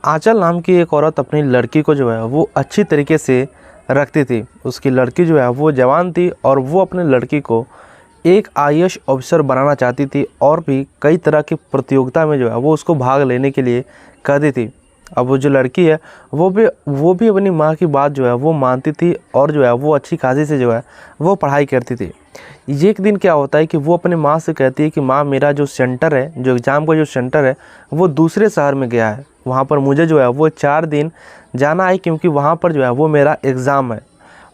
आंचल नाम की एक औरत अपनी लड़की को जो है वो अच्छी तरीके से रखती थी। उसकी लड़की जो है वो जवान थी और वो अपनी लड़की को एक आईएएस ऑफिसर बनाना चाहती थी और भी कई तरह की प्रतियोगिता में जो है वो उसको भाग लेने के लिए कहती थी। अब वो जो लड़की है वो भी अपनी माँ की बात जो है वो मानती थी और जो है वो अच्छी खासी से जो है वो पढ़ाई करती थी। ये एक दिन क्या होता है कि वो अपनी माँ से कहती है कि माँ, मेरा जो सेंटर है, जो एग्ज़ाम का जो सेंटर है वो दूसरे शहर में गया है। वहाँ पर मुझे जो है वो 4 दिन जाना है क्योंकि वहाँ पर जो है वो मेरा एग्ज़ाम है।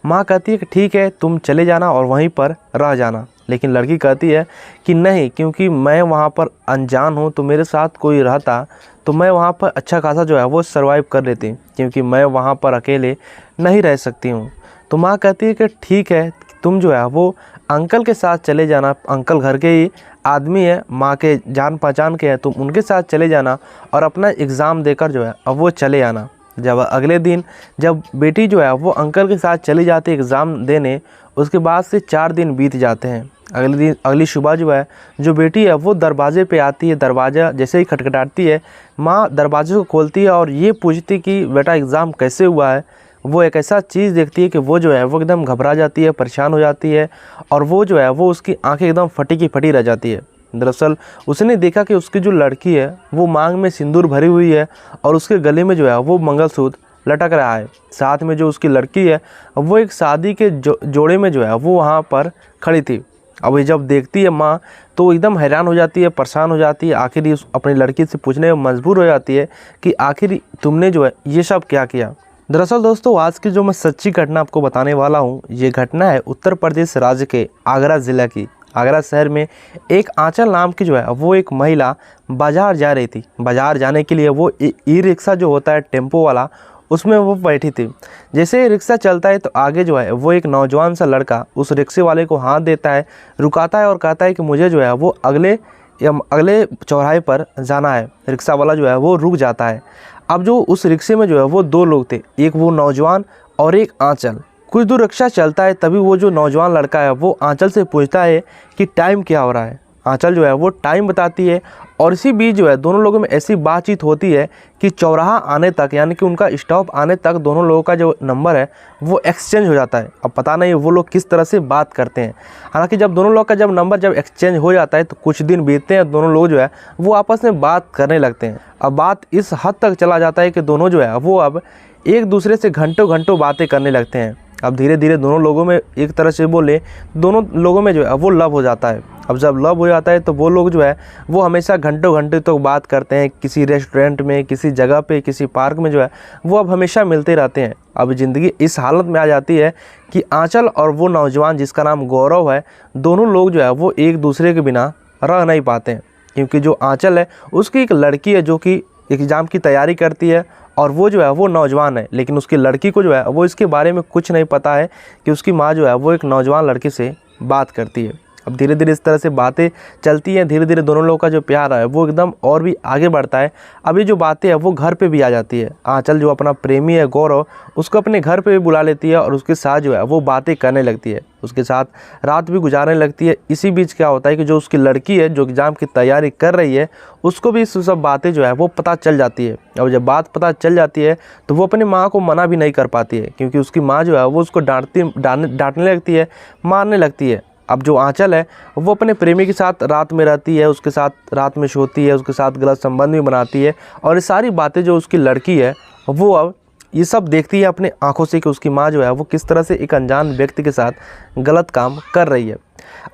माँ कहती है कि ठीक है, तुम चले जाना और वहीं पर रह जाना। लेकिन लड़की कहती है कि नहीं, क्योंकि मैं वहाँ पर अनजान हूँ, तो मेरे साथ कोई रहता तो मैं वहाँ पर अच्छा खासा जो है वो सर्वाइव कर लेती, क्योंकि मैं वहाँ पर अकेले नहीं रह सकती हूँ। तो माँ कहती है कि ठीक है, तुम जो है वो अंकल के साथ चले जाना। अंकल घर के ही आदमी है, माँ के जान पहचान के हैं, तुम उनके साथ चले जाना और अपना एग्ज़ाम देकर जो है अब वो चले आना। जब अगले दिन जब बेटी जो है वो अंकल के साथ चली जाती है एग्ज़ाम देने, उसके बाद से 4 दिन बीत जाते हैं। अगली सुबह जो है जो बेटी है वो दरवाजे पे आती है। दरवाज़ा जैसे ही खटखटाती है, माँ दरवाजे को खोलती है और ये पूछती कि बेटा एग्ज़ाम कैसे हुआ है। वो एक ऐसा चीज़ देखती है कि वो जो है वो एकदम घबरा जाती है, परेशान हो जाती है और वो जो है वो उसकी आंखें एकदम फटी की फटी रह जाती है। दरअसल उसने देखा कि उसकी जो लड़की है वो मांग में सिंदूर भरी हुई है और उसके गले में जो है वो मंगलसूत्र लटक रहा है। साथ में जो उसकी लड़की है वो एक शादी के जोड़े में जो है वो वहाँ पर खड़ी थी। अब ये जब देखती है माँ तो एकदम हैरान हो जाती है, परेशान हो जाती है। आखिर ही अपनी लड़की से पूछने में मजबूर हो जाती है कि आखिर तुमने जो है ये सब क्या किया। दरअसल दोस्तों, आज की जो मैं सच्ची घटना आपको बताने वाला हूँ, ये घटना है उत्तर प्रदेश राज्य के आगरा ज़िला की। आगरा शहर में एक आंचल नाम की जो है वो एक महिला बाज़ार जा रही थी। बाज़ार जाने के लिए वो ई रिक्शा जो होता है टेम्पो वाला, उसमें वो बैठी थी। जैसे रिक्शा चलता है तो आगे जो है वो एक नौजवान सा लड़का उस रिक्शे वाले को हाथ देता है, रुकाता है और कहता है कि मुझे जो है वो अगले चौराहे पर जाना है। रिक्शा वाला जो है वो रुक जाता है। अब जो उस रिक्शे में जो है वो 2 लोग थे, एक वो नौजवान और एक आंचल। कुछ दूर रिक्शा चलता है, तभी वो जो नौजवान लड़का है वो आंचल से पूछता है कि टाइम क्या हो रहा है। आंचल जो है वो टाइम बताती है और इसी बीच जो है दोनों लोगों में ऐसी बातचीत होती है कि चौराहा आने तक, यानी कि उनका स्टॉप आने तक दोनों लोगों का जो नंबर है वो एक्सचेंज हो जाता है। अब पता नहीं वो लोग किस तरह से बात करते हैं। हालांकि जब दोनों लोग का जब नंबर जब एक्सचेंज हो जाता है तो कुछ दिन बीतते हैं, दोनों लोग जो है वो आपस में बात करने लगते हैं। अब बात इस हद तक चला जाता है कि दोनों जो है वो अब एक दूसरे से घंटों घंटों बातें करने लगते हैं। अब धीरे धीरे दोनों लोगों में, एक तरह से बोले, दोनों लोगों में जो है वो लव हो जाता है। अब जब लव हो जाता है तो वो लोग जो है वो हमेशा घंटों घंटे तक बात करते हैं। किसी रेस्टोरेंट में, किसी जगह पे, किसी पार्क में जो है वो अब हमेशा मिलते रहते हैं। अब ज़िंदगी इस हालत में आ जाती है कि आंचल और वो नौजवान जिसका नाम गौरव है, दोनों लोग जो है वो एक दूसरे के बिना रह नहीं पाते हैं। क्योंकि जो आंचल है उसकी एक लड़की है जो कि एग्ज़ाम की तैयारी करती है और वो जो है वो नौजवान है, लेकिन उसकी लड़की को जो है वो इसके बारे में कुछ नहीं पता है कि उसकी माँ जो है वो एक नौजवान लड़के से बात करती है। अब धीरे धीरे इस तरह से बातें चलती हैं। धीरे धीरे दोनों लोगों का जो प्यार है वो एकदम और भी आगे बढ़ता है। अब ये जो बातें हैं वो घर पे भी आ जाती है। आंचल जो अपना प्रेमी है गौरव, उसको अपने घर पे भी बुला लेती है और उसके साथ जो है वो बातें करने लगती है, उसके साथ रात भी गुजारने लगती है। इसी बीच क्या होता है कि जो उसकी लड़की है जो एग्ज़ाम की तैयारी कर रही है, उसको भी सब बातें जो है वो पता चल जाती है। और जब बात पता चल जाती है तो वो अपनी माँ को मना भी नहीं कर पाती है, क्योंकि उसकी माँ जो है वो उसको डांटने लगती है, मारने लगती है। अब जो आंचल है वो अपने प्रेमी के साथ रात में रहती है, उसके साथ रात में सोती है, उसके साथ गलत संबंध भी बनाती है और ये सारी बातें जो उसकी लड़की है वो अब ये सब देखती है अपने आंखों से कि उसकी माँ जो है वो किस तरह से एक अनजान व्यक्ति के साथ गलत काम कर रही है।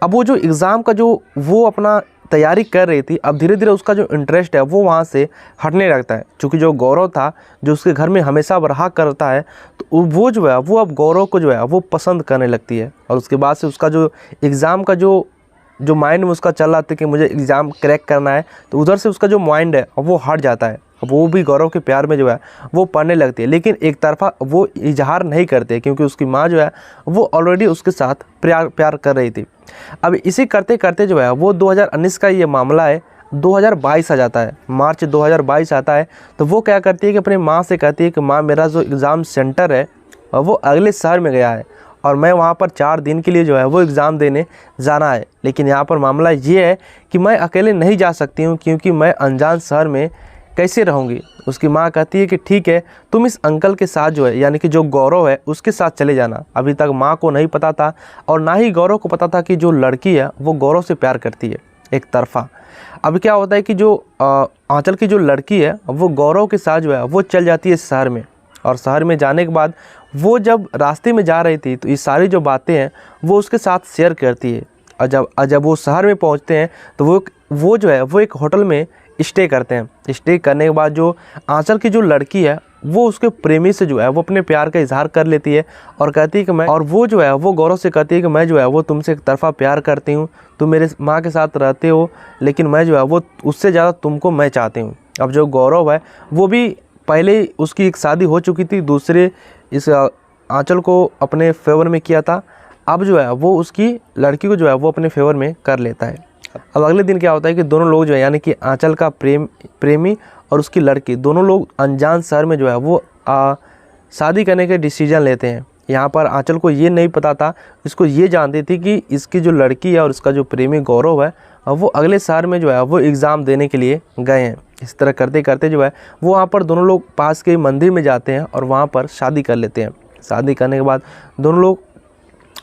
अब वो जो एग्ज़ाम का जो वो अपना तैयारी कर रही थी, अब धीरे धीरे उसका जो इंटरेस्ट है वो वहाँ से हटने लगता है। क्योंकि जो गौरव था जो उसके घर में हमेशा रहा करता है, तो वो जो है वो अब गौरव को जो है वो पसंद करने लगती है। और उसके बाद से उसका जो एग्ज़ाम का जो माइंड में उसका चल रहा था कि मुझे एग्ज़ाम क्रैक करना है, तो उधर से उसका जो माइंड है वो हट जाता है। अब वो भी गौरव के प्यार में जो है वो पढ़ने लगती है, लेकिन एक तरफा वो इजहार नहीं करते क्योंकि उसकी माँ जो है वो ऑलरेडी उसके साथ प्यार कर रही थी। अब इसी करते करते जो है वो 2019 का ये मामला है, 2022 आ जाता है, मार्च 2022 आता है। तो वो क्या करती है कि अपनी माँ से कहती है कि माँ, मेरा जो एग्ज़ाम सेंटर है वो अगले शहर में गया है और मैं वहाँ पर 4 दिन के लिए जो है वो एग्ज़ाम देने जाना है। लेकिन यहाँ पर मामला ये है कि मैं अकेले नहीं जा सकती हूँ, क्योंकि मैं अनजान शहर में कैसे रहूँगी। उसकी माँ कहती है कि ठीक है, तुम इस अंकल के साथ जो है, यानी कि जो गौरव है उसके साथ चले जाना। अभी तक माँ को नहीं पता था और ना ही गौरव को पता था कि जो लड़की है वो गौरव से प्यार करती है एक तरफा। अब क्या होता है कि जो आंचल की जो लड़की है वो गौरव के साथ जो है वो चल जाती है शहर में, और शहर में जाने के बाद वो जब रास्ते में जा रही थी तो ये सारी जो बातें हैं वो उसके साथ शेयर करती है। और जब वो शहर में पहुंचते हैं तो वो जो है वो एक होटल में स्टे करते हैं। स्टे करने के बाद जो आंचल की जो लड़की है वो उसके प्रेमी से जो है वो अपने प्यार का इजहार कर लेती है और कहती है कि मैं, और वो जो है वो गौरव से कहती है कि मैं जो है वो तुमसे एक तरफा प्यार करती हूँ, तुम मेरे माँ के साथ रहते हो, लेकिन मैं जो है वो उससे ज़्यादा तुमको मैं चाहती हूँ। अब जो गौरव है वो भी पहले उसकी एक शादी हो चुकी थी, दूसरे इस आंचल को अपने फेवर में किया था। अब जो है वो उसकी लड़की को जो है वो अपने फेवर में कर लेता है। अब अगले दिन क्या होता है कि दोनों लोग जो है, यानी कि आंचल का प्रेमी और उसकी लड़की, दोनों लोग अनजान शहर में जो है वो शादी करने के डिसीजन लेते हैं। यहाँ पर आंचल को ये नहीं पता था, इसको ये जानती थी कि इसकी जो लड़की है और इसका जो प्रेमी गौरव है वो अगले शहर में जो है वो एग्ज़ाम देने के लिए गए हैं। इस तरह करते करते जो है वो वहाँ पर दोनों लोग पास के मंदिर में जाते हैं और वहाँ पर शादी कर लेते हैं। शादी करने के बाद दोनों लोग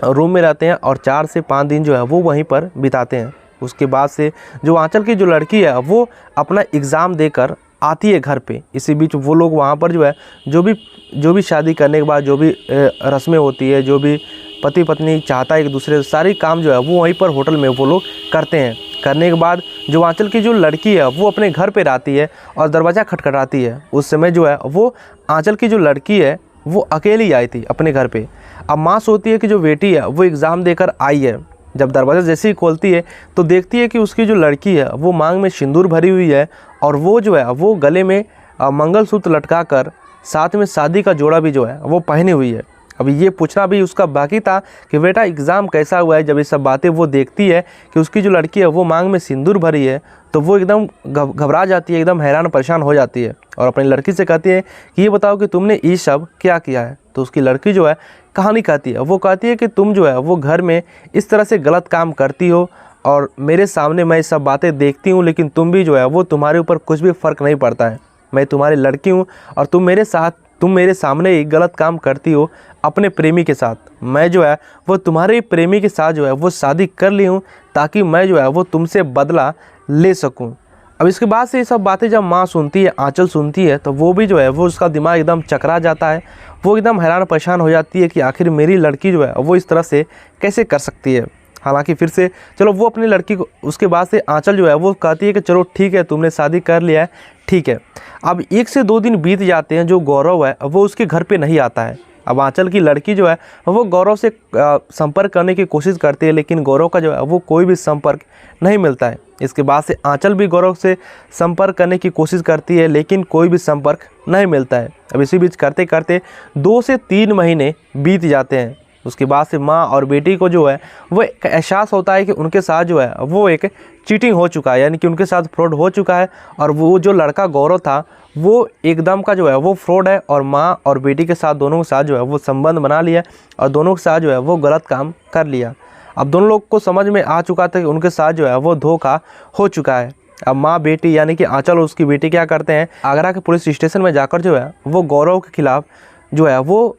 रूम में रहते हैं और 4 से 5 दिन जो है वो वहीं पर बिताते हैं। उसके बाद से जो आंचल की जो लड़की है वो अपना एग्ज़ाम देकर आती है घर पे। इसी बीच वो लोग वहाँ पर जो है जो भी शादी करने के बाद जो भी रस्में होती है, जो भी पति पत्नी चाहता है एक दूसरे से, सारी काम जो है वो वहीं पर होटल में वो लोग करते हैं। करने के बाद जो आंचल की जो लड़की है वो अपने घर पे आती है और दरवाज़ा खटखटाती है। उस समय जो है वो आंचल की जो लड़की है वो अकेली आई थी अपने घर पे। अब माँ सोचती है कि जो बेटी है वो एग्ज़ाम देकर आई है। जब दरवाज़ा जैसे ही खोलती है तो देखती है कि उसकी जो लड़की है वो मांग में सिंदूर भरी हुई है और वो जो है वो गले में मंगलसूत्र लटका कर साथ में शादी का जोड़ा भी जो है वो पहनी हुई है। अभी ये पूछना भी उसका बाकी था कि बेटा एग्ज़ाम कैसा हुआ है। जब ये सब बातें वो देखती है कि उसकी जो लड़की है वो मांग में सिंदूर भरी है तो वो एकदम घबरा जाती है, एकदम हैरान परेशान हो जाती है और अपनी लड़की से कहती है कि ये बताओ कि तुमने ये सब क्या किया है। तो उसकी लड़की जो है कहानी कहती है, वो कहती है कि तुम जो है वो घर में इस तरह से गलत काम करती हो और मेरे सामने मैं ये सब बातें देखती हूँ, लेकिन तुम भी जो है वो तुम्हारे ऊपर कुछ भी फ़र्क नहीं पड़ता है। मैं तुम्हारी लड़की हूँ और तुम मेरे सामने एक गलत काम करती हो अपने प्रेमी के साथ। मैं जो है वो तुम्हारे प्रेमी के साथ जो है वो शादी कर ली हूँ ताकि मैं जो है वो तुमसे बदला ले सकूँ। अब इसके बाद से ये सब बातें जब माँ सुनती है, आंचल सुनती है, तो वो भी जो है वो उसका दिमाग एकदम चकरा जाता है। वो एकदम हैरान परेशान हो जाती है कि आखिर मेरी लड़की जो है वो इस तरह से कैसे कर सकती है। हालांकि फिर से चलो वो अपनी लड़की को, उसके बाद से आंचल जो है वो कहती है कि चलो ठीक है तुमने शादी कर लिया है, ठीक है। अब 1 से 2 दिन बीत जाते हैं, जो गौरव है वो उसके घर पे नहीं आता है। अब आंचल की लड़की जो है वो गौरव से संपर्क करने की कोशिश करती है, लेकिन गौरव का जो है वो कोई भी संपर्क नहीं मिलता है। इसके बाद से आंचल भी गौरव से संपर्क करने की कोशिश करती है, लेकिन कोई भी संपर्क नहीं मिलता है। अब इसी बीच करते करते 2 से 3 महीने बीत जाते हैं। उसके बाद से माँ और बेटी को जो है वो एक एहसास होता है कि उनके साथ जो है वो एक चीटिंग हो चुका है, यानी कि उनके साथ फ्रॉड हो चुका है और वो जो लड़का गौरव था वो एकदम का जो है वो फ्रॉड है और माँ और बेटी के साथ दोनों के साथ जो है वो संबंध बना लिया और दोनों के साथ जो है वो गलत काम कर लिया। अब दोनों लोग को समझ में आ चुका था कि उनके साथ जो है वो धोखा हो चुका है। अब माँ बेटी यानी कि आंचल और उसकी बेटी क्या करते हैं, आगरा के पुलिस स्टेशन में जाकर जो है वो गौरव के खिलाफ़ जो है वो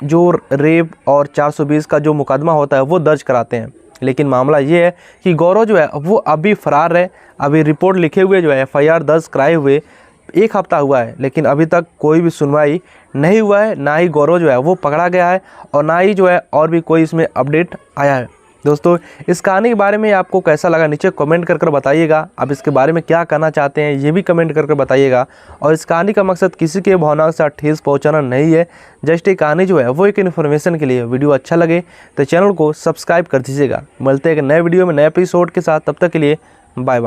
जो रेप और 420 का जो मुकदमा होता है वो दर्ज कराते हैं। लेकिन मामला ये है कि गौरव जो है वो अभी फ़रार है। अभी रिपोर्ट लिखे हुए जो है FIR दर्ज कराए हुए 1 हफ्ता हुआ है, लेकिन अभी तक कोई भी सुनवाई नहीं हुआ है। ना ही गौरव जो है वो पकड़ा गया है और ना ही जो है और भी कोई इसमें अपडेट आया है। दोस्तों इस कहानी के बारे में आपको कैसा लगा नीचे कमेंट कर बताइएगा। आप इसके बारे में क्या कहना चाहते हैं ये भी कमेंट कर बताइएगा। और इस कहानी का मकसद किसी के भावनाओं के साथ ठेस पहुंचाना नहीं है, जस्ट ये कहानी जो है वो एक इन्फॉर्मेशन के लिए। वीडियो अच्छा लगे तो चैनल को सब्सक्राइब कर दीजिएगा। मिलते हैं एक नए वीडियो में नए एपिसोड के साथ, तब तक के लिए बाय बाय।